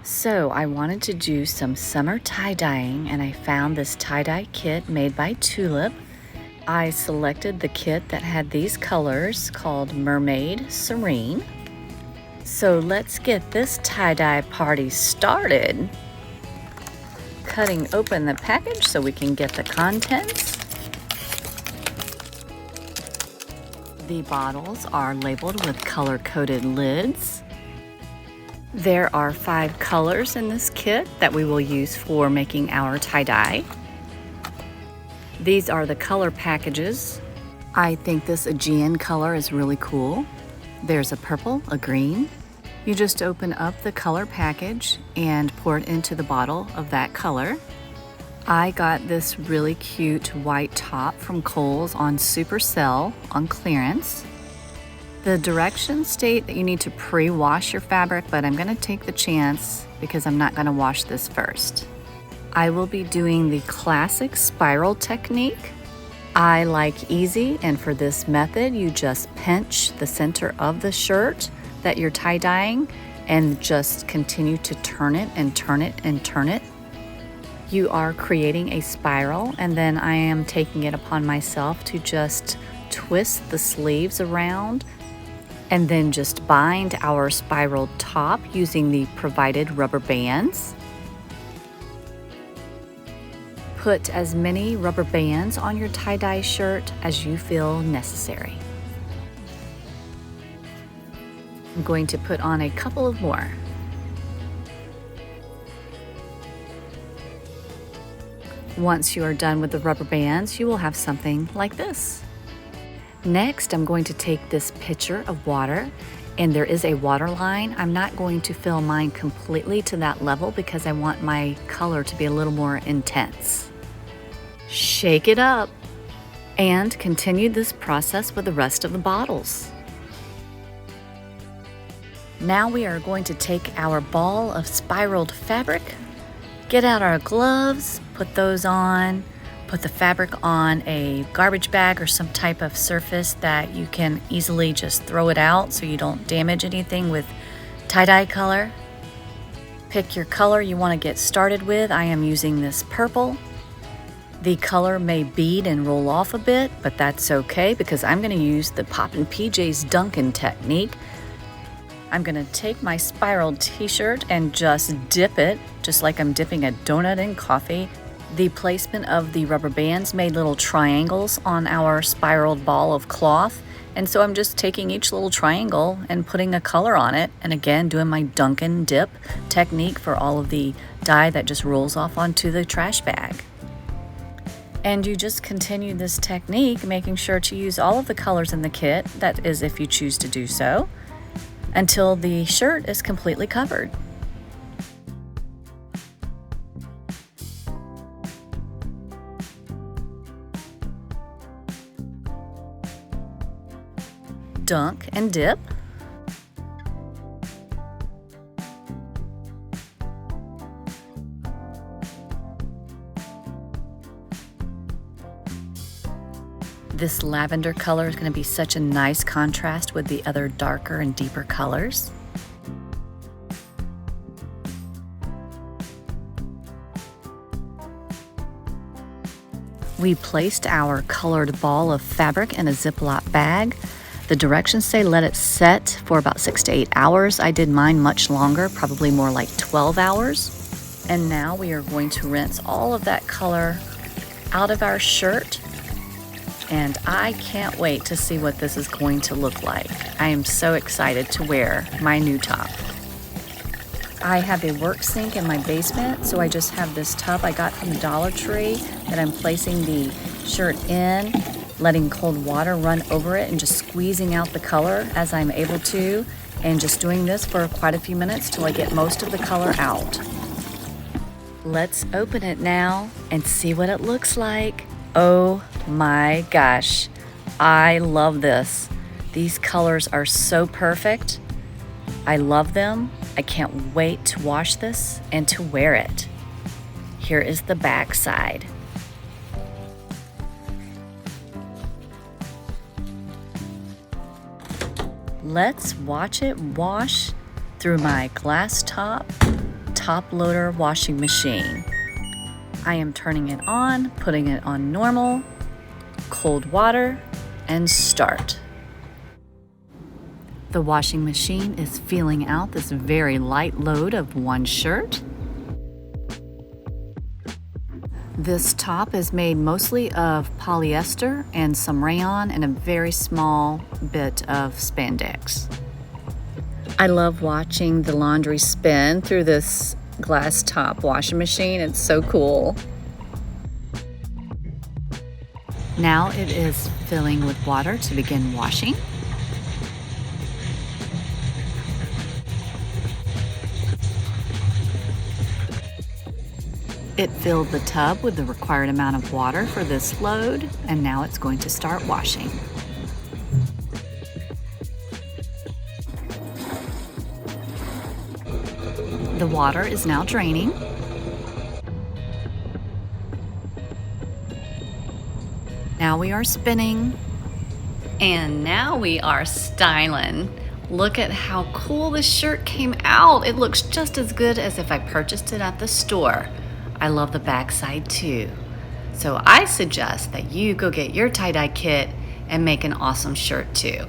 So I wanted to do some summer tie-dyeing, and I found this tie-dye kit made by Tulip. I selected the kit that had these colors called Mermaid Serene. So let's get this tie-dye party started. Cutting open the package so we can get the contents. The bottles are labeled with color-coded lids. There are 5 colors in this kit that we will use for making our tie-dye. These are the color packages. I think this Aegean color is really cool. There's a purple, a green. You just open up the color package and pour it into the bottle of that color. I got this really cute white top from Kohl's on super sale on clearance. The directions state that you need to pre-wash your fabric, but I'm going to take the chance because I'm not going to wash this first. I will be doing the classic spiral technique. I like easy, and for this method you just pinch the center of the shirt that you're tie-dyeing and just continue to turn it and turn it and turn it. You are creating a spiral, and then I am taking it upon myself to just twist the sleeves around and then just bind our spiraled top using the provided rubber bands. Put as many rubber bands on your tie-dye shirt as you feel necessary. I'm going to put on a couple of more. Once you are done with the rubber bands, you will have something like this. Next, I'm going to take this pitcher of water, and there is a water line. I'm not going to fill mine completely to that level because I want my color to be a little more intense. Shake it up and continue this process with the rest of the bottles. Now we are going to take our ball of spiraled fabric, get out our gloves, put those on, put the fabric on a garbage bag or some type of surface that you can easily just throw it out so you don't damage anything with tie-dye color. Pick your color you want to get started with. I am using this purple. The color may bead and roll off a bit, but that's okay because I'm going to use the Poppin' PJ's Dunkin' technique. I'm going to take my spiraled t-shirt and just dip it, just like I'm dipping a donut in coffee. The placement of the rubber bands made little triangles on our spiraled ball of cloth, and so I'm just taking each little triangle and putting a color on it, and again doing my Dunkin' dip technique for all of the dye that just rolls off onto the trash bag. And you just continue this technique, making sure to use all of the colors in the kit, that is if you choose to do so, until the shirt is completely covered. Dunk and dip. This lavender color is going to be such a nice contrast with the other darker and deeper colors. We placed our colored ball of fabric in a Ziploc bag. The directions say let it set for about 6 to 8 hours. I did mine much longer, probably more like 12 hours. And now we are going to rinse all of that color out of our shirt. And I can't wait to see what this is going to look like. I am so excited to wear my new top. I have a work sink in my basement, so I just have this tub I got from the Dollar Tree that I'm placing the shirt in, letting cold water run over it and just squeezing out the color as I'm able to, and just doing this for quite a few minutes till I get most of the color out. Let's open it now and see what it looks like. Oh my gosh, I love this. These colors are so perfect. I love them. I can't wait to wash this and to wear it. Here is the back side. Let's watch it wash through my glass top top loader washing machine. I am turning it on, putting it on normal, cold water, and start. The washing machine is feeling out this very light load of one shirt. This top is made mostly of polyester and some rayon and a very small bit of spandex. I love watching the laundry spin through this glass top washing machine. It's so cool. Now it is filling with water to begin washing. It filled the tub with the required amount of water for this load, and now it's going to start washing. The water is now draining. Now we are spinning. And now we are styling. Look at how cool this shirt came out. It looks just as good as if I purchased it at the store. I love the backside too. So I suggest that you go get your tie-dye kit and make an awesome shirt too.